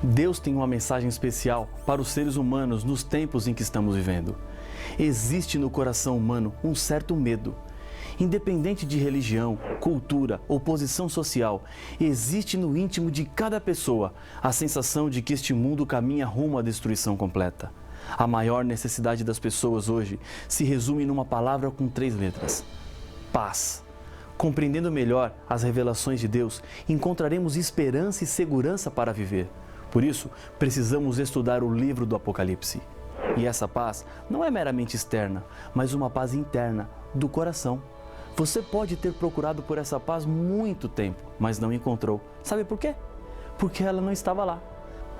Deus tem uma mensagem especial para os seres humanos nos tempos em que estamos vivendo. Existe no coração humano um certo medo. Independente de religião, cultura ou posição social, existe no íntimo de cada pessoa a sensação de que este mundo caminha rumo à destruição completa. A maior necessidade das pessoas hoje se resume numa palavra com 3 letras: paz. Compreendendo melhor as revelações de Deus, encontraremos esperança e segurança para viver. Por isso, precisamos estudar o livro do Apocalipse. E essa paz não é meramente externa, mas uma paz interna, do coração. Você pode ter procurado por essa paz muito tempo, mas não encontrou. Sabe por quê? Porque ela não estava lá.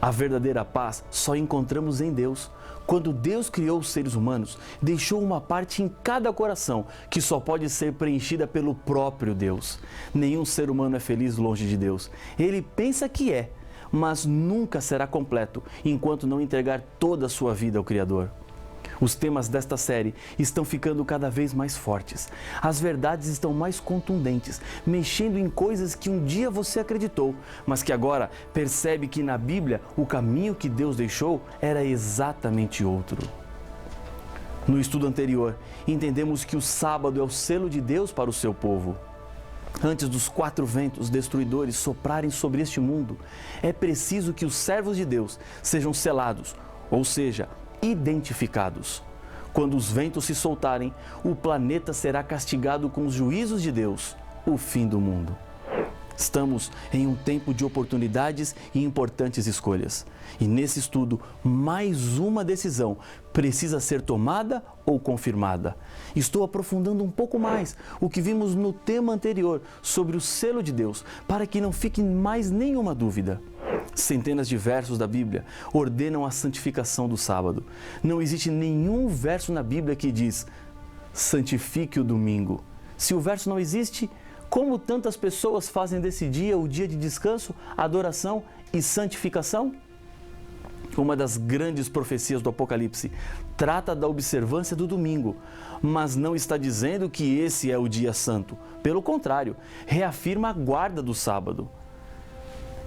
A verdadeira paz só encontramos em Deus. Quando Deus criou os seres humanos, deixou uma parte em cada coração que só pode ser preenchida pelo próprio Deus. Nenhum ser humano é feliz longe de Deus. Ele pensa que é, mas nunca será completo enquanto não entregar toda a sua vida ao Criador. Os temas desta série estão ficando cada vez mais fortes. As verdades estão mais contundentes, mexendo em coisas que um dia você acreditou, mas que agora percebe que na Bíblia o caminho que Deus deixou era exatamente outro. No estudo anterior, entendemos que o sábado é o selo de Deus para o seu povo. Antes dos 4 ventos destruidores soprarem sobre este mundo, é preciso que os servos de Deus sejam selados, ou seja, identificados. Quando os ventos se soltarem, o planeta será castigado com os juízos de Deus, o fim do mundo. Estamos em um tempo de oportunidades e importantes escolhas. E nesse estudo, mais uma decisão precisa ser tomada ou confirmada. Estou aprofundando um pouco mais o que vimos no tema anterior sobre o selo de Deus, para que não fique mais nenhuma dúvida. Centenas de versos da Bíblia ordenam a santificação do sábado. Não existe nenhum verso na Bíblia que diz: santifique o domingo. Se o verso não existe, como tantas pessoas fazem desse dia o dia de descanso, adoração e santificação? Uma das grandes profecias do Apocalipse trata da observância do domingo, mas não está dizendo que esse é o dia santo. Pelo contrário, reafirma a guarda do sábado.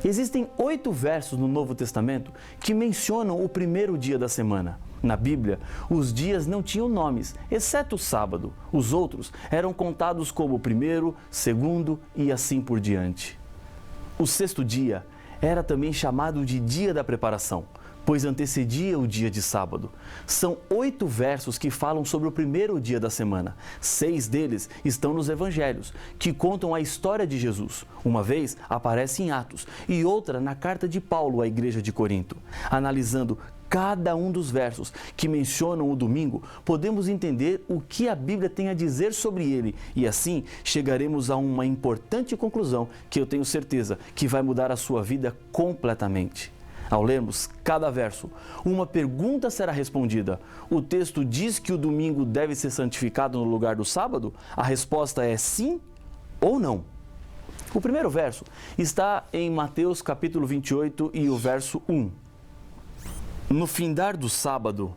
Existem 8 versos no Novo Testamento que mencionam o primeiro dia da semana. Na Bíblia, os dias não tinham nomes, exceto o sábado. Os outros eram contados como o primeiro, segundo e assim por diante. O 6º dia era também chamado de dia da preparação, pois antecedia o dia de sábado. São 8 versos que falam sobre o primeiro dia da semana. 6 deles estão nos Evangelhos, que contam a história de Jesus. Uma vez aparece em Atos e outra na carta de Paulo à igreja de Corinto. Analisando cada um dos versos que mencionam o domingo, podemos entender o que a Bíblia tem a dizer sobre ele e assim chegaremos a uma importante conclusão que eu tenho certeza que vai mudar a sua vida completamente. Ao lermos cada verso, uma pergunta será respondida. O texto diz que o domingo deve ser santificado no lugar do sábado? A resposta é sim ou não. O primeiro verso está em Mateus capítulo 28 e o verso 1. No findar do sábado,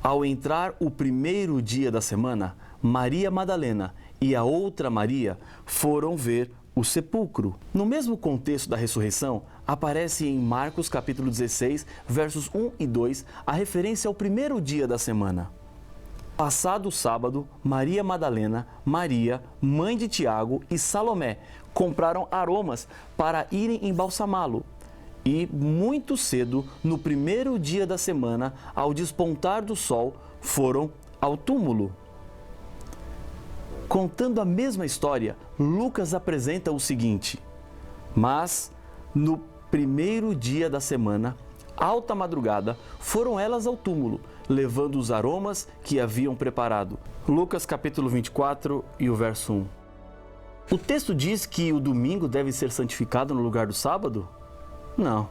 ao entrar o primeiro dia da semana, Maria Madalena e a outra Maria foram ver o sepulcro. No mesmo contexto da ressurreição, aparece em Marcos capítulo 16, versos 1 e 2, a referência ao primeiro dia da semana. Passado o sábado, Maria Madalena, Maria, mãe de Tiago e Salomé compraram aromas para irem embalsamá-lo. E muito cedo, no primeiro dia da semana, ao despontar do sol, foram ao túmulo. Contando a mesma história, Lucas apresenta o seguinte: mas no primeiro dia da semana, alta madrugada, foram elas ao túmulo, levando os aromas que haviam preparado. Lucas capítulo 24 e o verso 1. O texto diz que o domingo deve ser santificado no lugar do sábado? Não.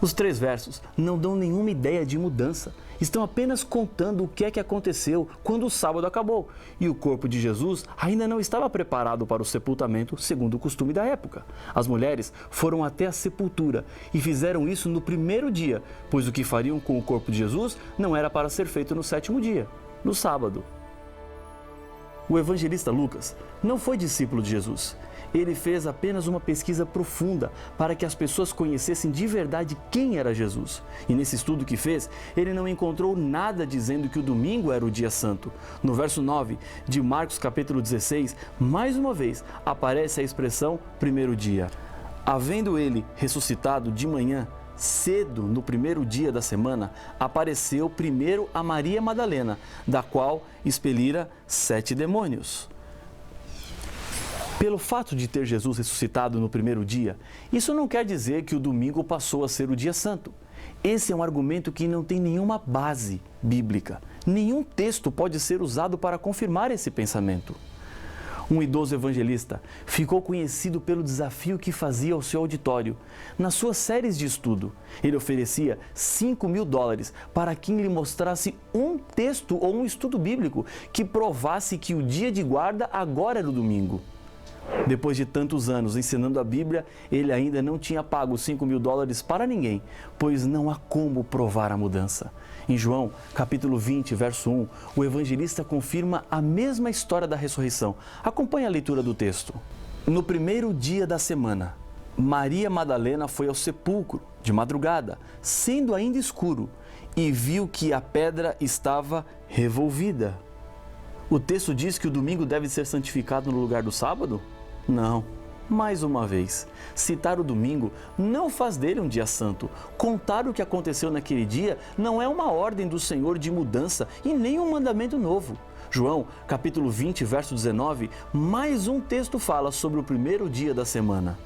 Os 3 versos não dão nenhuma ideia de mudança. Estão apenas contando o que é que aconteceu quando o sábado acabou e o corpo de Jesus ainda não estava preparado para o sepultamento segundo o costume da época. As mulheres foram até a sepultura e fizeram isso no primeiro dia, pois o que fariam com o corpo de Jesus não era para ser feito no 7º dia, no sábado. O evangelista Lucas não foi discípulo de Jesus. ele fez apenas uma pesquisa profunda para que as pessoas conhecessem de verdade quem era Jesus. E nesse estudo que fez, ele não encontrou nada dizendo que o domingo era o dia santo. No verso 9 de Marcos capítulo 16, mais uma vez aparece a expressão primeiro dia. Havendo ele ressuscitado de manhã, cedo no primeiro dia da semana, apareceu primeiro a Maria Madalena, da qual expelira 7 demônios. Pelo fato de ter Jesus ressuscitado no primeiro dia, isso não quer dizer que o domingo passou a ser o dia santo. Esse é um argumento que não tem nenhuma base bíblica. Nenhum texto pode ser usado para confirmar esse pensamento. Um idoso evangelista ficou conhecido pelo desafio que fazia ao seu auditório. Nas suas séries de estudo, ele oferecia $5.000 para quem lhe mostrasse um texto ou um estudo bíblico que provasse que o dia de guarda agora era o domingo. Depois de tantos anos ensinando a Bíblia, ele ainda não tinha pago $5.000 para ninguém, pois não há como provar a mudança. Em João, capítulo 20, verso 1, o evangelista confirma a mesma história da ressurreição. Acompanhe a leitura do texto. No primeiro dia da semana, Maria Madalena foi ao sepulcro, de madrugada, sendo ainda escuro, e viu que a pedra estava revolvida. O texto diz que o domingo deve ser santificado no lugar do sábado? Não. Mais uma vez, citar o domingo não faz dele um dia santo. Contar o que aconteceu naquele dia não é uma ordem do Senhor de mudança e nem um mandamento novo. João, capítulo 20, verso 19, mais um texto fala sobre o primeiro dia da semana.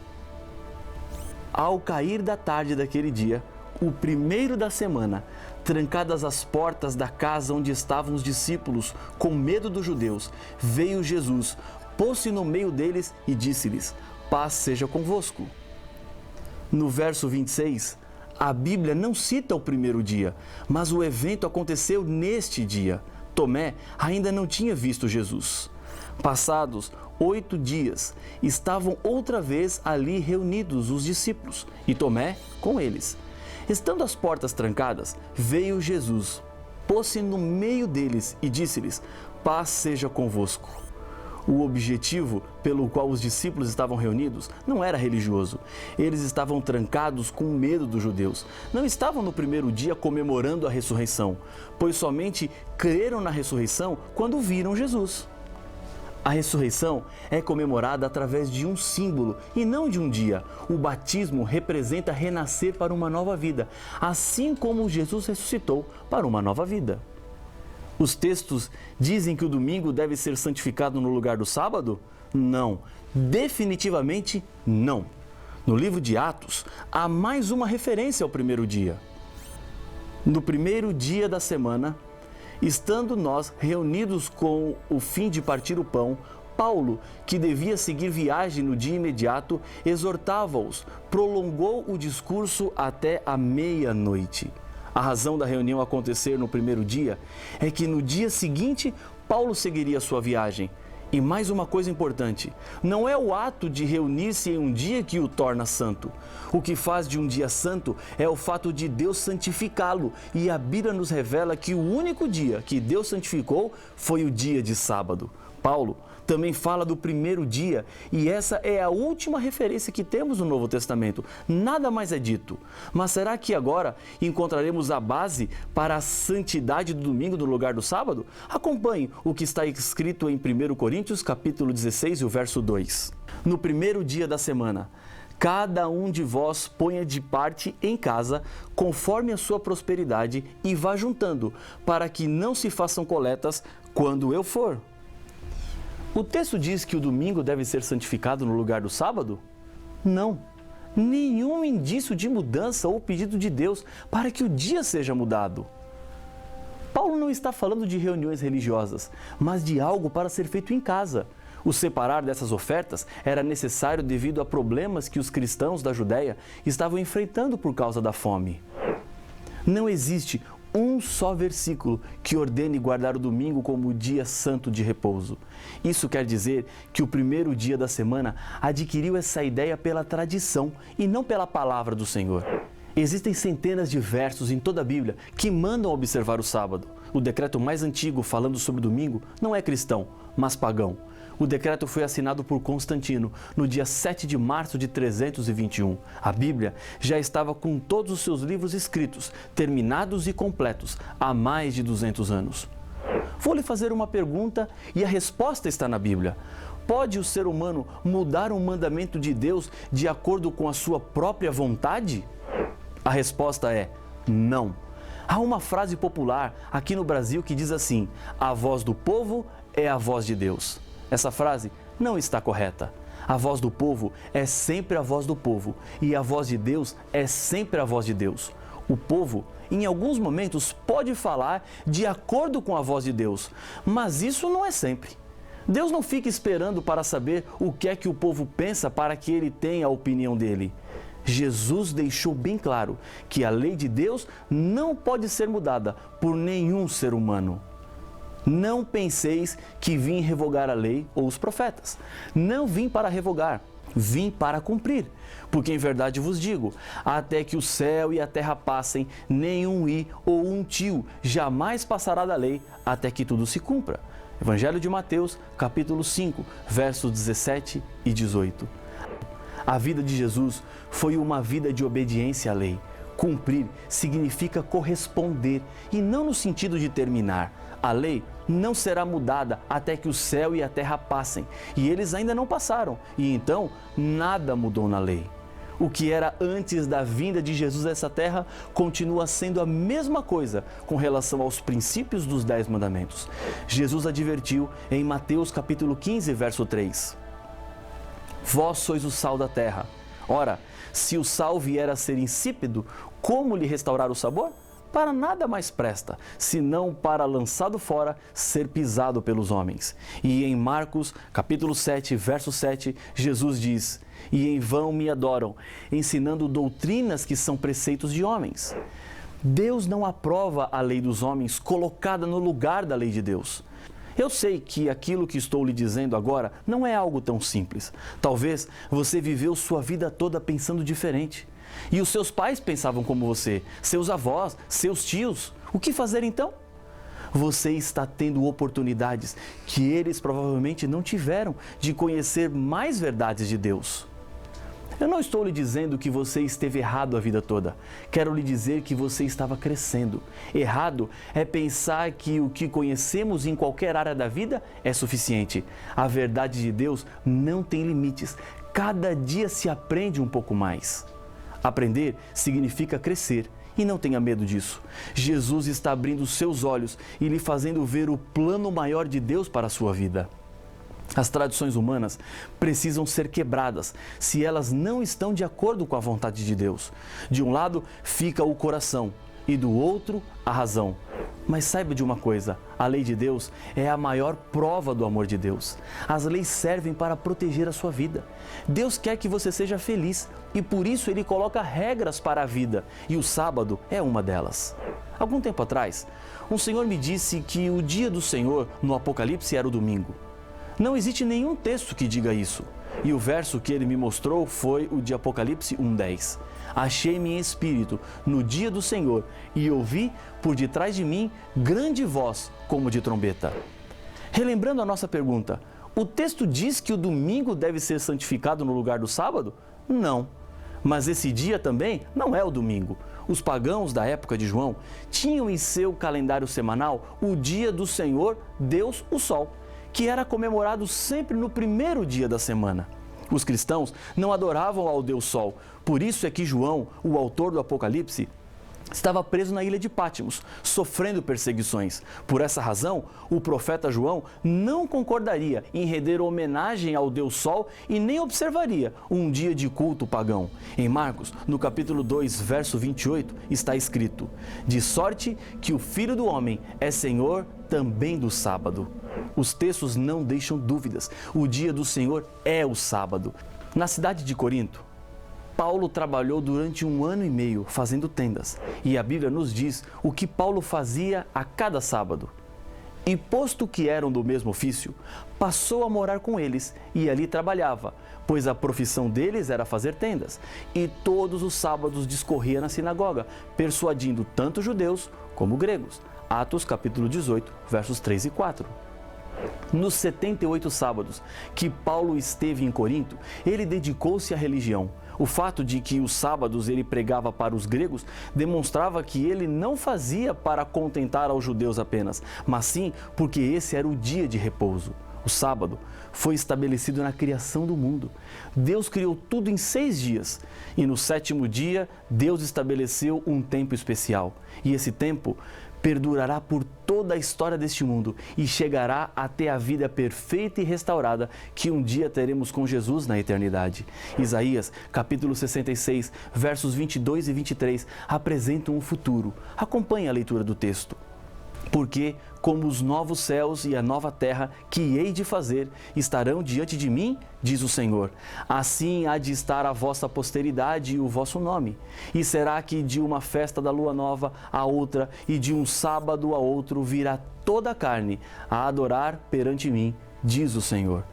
Ao cair da tarde daquele dia, o primeiro da semana, trancadas as portas da casa onde estavam os discípulos, com medo dos judeus, veio Jesus, pôs-se no meio deles e disse-lhes: paz seja convosco. No verso 26, a Bíblia não cita o primeiro dia, mas o evento aconteceu neste dia. Tomé ainda não tinha visto Jesus. Passados 8 dias, estavam outra vez ali reunidos os discípulos, e Tomé com eles. Estando as portas trancadas, veio Jesus, pôs-se no meio deles e disse-lhes: paz seja convosco. O objetivo pelo qual os discípulos estavam reunidos não era religioso. Eles estavam trancados com medo dos judeus. Não estavam no primeiro dia comemorando a ressurreição, pois somente creram na ressurreição quando viram Jesus. A ressurreição é comemorada através de um símbolo e não de um dia. O batismo representa renascer para uma nova vida, assim como Jesus ressuscitou para uma nova vida. Os textos dizem que o domingo deve ser santificado no lugar do sábado? Não, definitivamente não. No livro de Atos, há mais uma referência ao primeiro dia. No primeiro dia da semana, estando nós reunidos com o fim de partir o pão, Paulo, que devia seguir viagem no dia imediato, exortava-os, prolongou o discurso até a meia-noite. A razão da reunião acontecer no primeiro dia é que no dia seguinte Paulo seguiria sua viagem. E mais uma coisa importante, não é o ato de reunir-se em um dia que o torna santo. O que faz de um dia santo é o fato de Deus santificá-lo, e a Bíblia nos revela que o único dia que Deus santificou foi o dia de sábado. Paulo também fala do primeiro dia, e essa é a última referência que temos no Novo Testamento. Nada mais é dito. Mas será que agora encontraremos a base para a santidade do domingo no lugar do sábado? Acompanhe o que está escrito em 1 Coríntios, capítulo 16, e o verso 2. No primeiro dia da semana, cada um de vós ponha de parte em casa, conforme a sua prosperidade, e vá juntando, para que não se façam coletas quando eu for. O texto diz que o domingo deve ser santificado no lugar do sábado? Não. Nenhum indício de mudança ou pedido de Deus para que o dia seja mudado. Paulo não está falando de reuniões religiosas, mas de algo para ser feito em casa. O separar dessas ofertas era necessário devido a problemas que os cristãos da Judéia estavam enfrentando por causa da fome. Não existe um só versículo que ordene guardar o domingo como dia santo de repouso. Isso quer dizer que o primeiro dia da semana adquiriu essa ideia pela tradição e não pela palavra do Senhor. Existem centenas de versos em toda a Bíblia que mandam observar o sábado. O decreto mais antigo falando sobre o domingo não é cristão, mas pagão. O decreto foi assinado por Constantino no dia 7 de março de 321. A Bíblia já estava com todos os seus livros escritos, terminados e completos, há mais de 200 anos. Vou lhe fazer uma pergunta e a resposta está na Bíblia. Pode o ser humano mudar um mandamento de Deus de acordo com a sua própria vontade? A resposta é não. Há uma frase popular aqui no Brasil que diz assim: a voz do povo é a voz de Deus. Essa frase não está correta. A voz do povo é sempre a voz do povo e a voz de Deus é sempre a voz de Deus. O povo, em alguns momentos, pode falar de acordo com a voz de Deus, mas isso não é sempre. Deus não fica esperando para saber o que é que o povo pensa para que ele tenha a opinião dele. Jesus deixou bem claro que a lei de Deus não pode ser mudada por nenhum ser humano. Não penseis que vim revogar a lei ou os profetas. Não vim para revogar, vim para cumprir. Porque em verdade vos digo, até que o céu e a terra passem, nenhum i ou um tio jamais passará da lei, até que tudo se cumpra. Evangelho de Mateus, capítulo 5, versos 17 e 18. A vida de Jesus foi uma vida de obediência à lei. Cumprir significa corresponder e não no sentido de terminar. A lei não será mudada até que o céu e a terra passem, e eles ainda não passaram, e então nada mudou na lei. O que era antes da vinda de Jesus a essa terra continua sendo a mesma coisa com relação aos princípios dos 10 mandamentos. Jesus advertiu em Mateus capítulo 15, verso 3. Vós sois o sal da terra. Ora, se o sal vier a ser insípido, como lhe restaurar o sabor? Para nada mais presta, senão para, lançado fora, ser pisado pelos homens. E em Marcos, capítulo 7, verso 7, Jesus diz: e em vão me adoram, ensinando doutrinas que são preceitos de homens. Deus não aprova a lei dos homens colocada no lugar da lei de Deus. Eu sei que aquilo que estou lhe dizendo agora não é algo tão simples. Talvez você viveu sua vida toda pensando diferente. E os seus pais pensavam como você, seus avós, seus tios. O que fazer então? Você está tendo oportunidades que eles provavelmente não tiveram de conhecer mais verdades de Deus. Eu não estou lhe dizendo que você esteve errado a vida toda. Quero lhe dizer que você estava crescendo. Errado é pensar que o que conhecemos em qualquer área da vida é suficiente. A verdade de Deus não tem limites. Cada dia se aprende um pouco mais. Aprender significa crescer. E não tenha medo disso. Jesus está abrindo seus olhos e lhe fazendo ver o plano maior de Deus para a sua vida. As tradições humanas precisam ser quebradas se elas não estão de acordo com a vontade de Deus. De um lado fica o coração e do outro a razão. Mas saiba de uma coisa, a lei de Deus é a maior prova do amor de Deus. As leis servem para proteger a sua vida. Deus quer que você seja feliz e por isso Ele coloca regras para a vida e o sábado é uma delas. Algum tempo atrás, um senhor me disse que o dia do Senhor no Apocalipse era o domingo. Não existe nenhum texto que diga isso. E o verso que ele me mostrou foi o de Apocalipse 1:10. Achei-me em espírito no dia do Senhor e ouvi por detrás de mim grande voz como de trombeta. Relembrando a nossa pergunta, o texto diz que o domingo deve ser santificado no lugar do sábado? Não. Mas esse dia também não é o domingo. Os pagãos da época de João tinham em seu calendário semanal o dia do Senhor, Deus, o Sol, que era comemorado sempre no primeiro dia da semana. Os cristãos não adoravam ao Deus Sol, por isso é que João, o autor do Apocalipse, estava preso na ilha de Patmos, sofrendo perseguições. Por essa razão, o profeta João não concordaria em render homenagem ao Deus Sol e nem observaria um dia de culto pagão. Em Marcos, no capítulo 2, verso 28, está escrito: de sorte que o Filho do Homem é Senhor também do sábado. Os textos não deixam dúvidas. O dia do Senhor é o sábado. Na cidade de Corinto, Paulo trabalhou durante 1 ano e meio fazendo tendas. E a Bíblia nos diz o que Paulo fazia a cada sábado. E posto que eram do mesmo ofício, passou a morar com eles e ali trabalhava, pois a profissão deles era fazer tendas. E todos os sábados discorria na sinagoga, persuadindo tanto judeus como gregos. Atos capítulo 18, versos 3 e 4. Nos 78 sábados que Paulo esteve em Corinto, ele dedicou-se à religião. O fato de que os sábados ele pregava para os gregos demonstrava que ele não fazia para contentar aos judeus apenas, mas sim porque esse era o dia de repouso. O sábado foi estabelecido na criação do mundo. Deus criou tudo em 6 dias e no 7º dia Deus estabeleceu um tempo especial. E esse tempo perdurará por toda a história deste mundo e chegará até a vida perfeita e restaurada que um dia teremos com Jesus na eternidade. Isaías, capítulo 66, versos 22 e 23, apresentam um futuro. Acompanhe a leitura do texto. Porque, como os novos céus e a nova terra que hei de fazer estarão diante de mim, diz o Senhor, assim há de estar a vossa posteridade e o vosso nome. E será que de uma festa da lua nova a outra e de um sábado a outro virá toda a carne a adorar perante mim, diz o Senhor.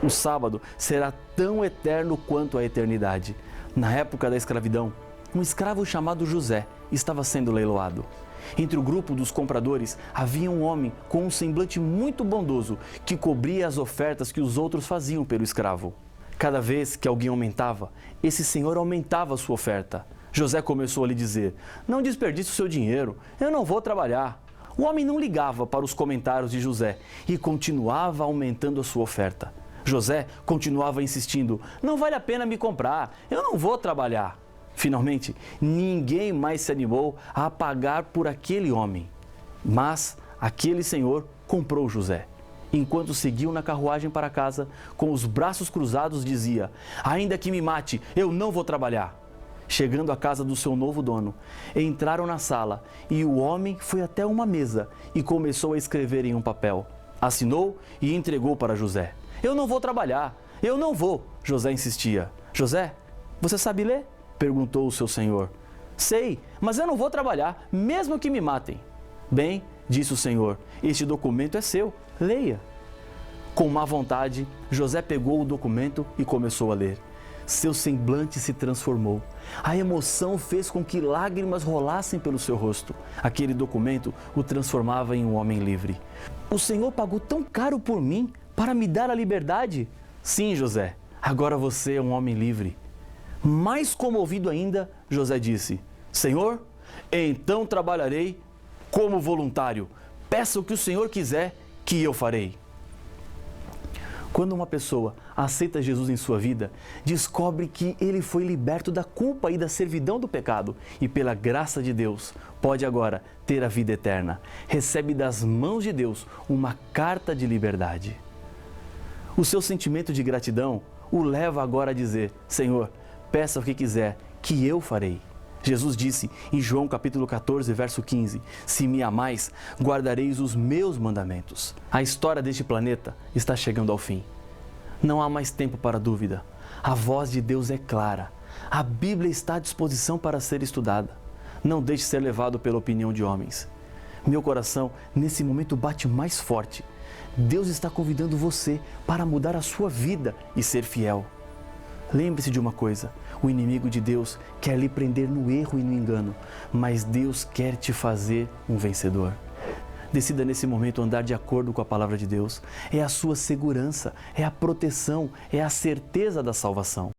O sábado será tão eterno quanto a eternidade. Na época da escravidão, um escravo chamado José estava sendo leiloado. Entre o grupo dos compradores havia um homem com um semblante muito bondoso que cobria as ofertas que os outros faziam pelo escravo. Cada vez que alguém aumentava, esse senhor aumentava a sua oferta. José começou a lhe dizer: "Não desperdice o seu dinheiro, eu não vou trabalhar." O homem não ligava para os comentários de José e continuava aumentando a sua oferta. José continuava insistindo: "Não vale a pena me comprar, eu não vou trabalhar." Finalmente, ninguém mais se animou a pagar por aquele homem. Mas aquele senhor comprou José. Enquanto seguiam na carruagem para casa, com os braços cruzados, dizia: "Ainda que me mate, eu não vou trabalhar." Chegando à casa do seu novo dono, entraram na sala e o homem foi até uma mesa e começou a escrever em um papel. Assinou e entregou para José. "Eu não vou trabalhar, eu não vou," José insistia. "José, você sabe ler?" perguntou o seu senhor. "Sei, mas eu não vou trabalhar, mesmo que me matem." "Bem," disse o senhor, "este documento é seu, leia." Com má vontade, José pegou o documento e começou a ler. Seu semblante se transformou. A emoção fez com que lágrimas rolassem pelo seu rosto. Aquele documento o transformava em um homem livre. "O Senhor pagou tão caro por mim para me dar a liberdade?" "Sim, José, agora você é um homem livre." Mais comovido ainda, José disse: "Senhor, então trabalharei como voluntário. Peça o que o Senhor quiser, que eu farei." Quando uma pessoa aceita Jesus em sua vida, descobre que ele foi liberto da culpa e da servidão do pecado e, pela graça de Deus, pode agora ter a vida eterna. Recebe das mãos de Deus uma carta de liberdade. O seu sentimento de gratidão o leva agora a dizer: "Senhor, peça o que quiser, que eu farei." Jesus disse em João capítulo 14, verso 15, "Se me amais, guardareis os meus mandamentos." A história deste planeta está chegando ao fim. Não há mais tempo para dúvida. A voz de Deus é clara. A Bíblia está à disposição para ser estudada. Não deixe ser levado pela opinião de homens. Meu coração, nesse momento, bate mais forte. Deus está convidando você para mudar a sua vida e ser fiel. Lembre-se de uma coisa: o inimigo de Deus quer lhe prender no erro e no engano, mas Deus quer te fazer um vencedor. Decida nesse momento andar de acordo com a palavra de Deus. É a sua segurança, é a proteção, é a certeza da salvação.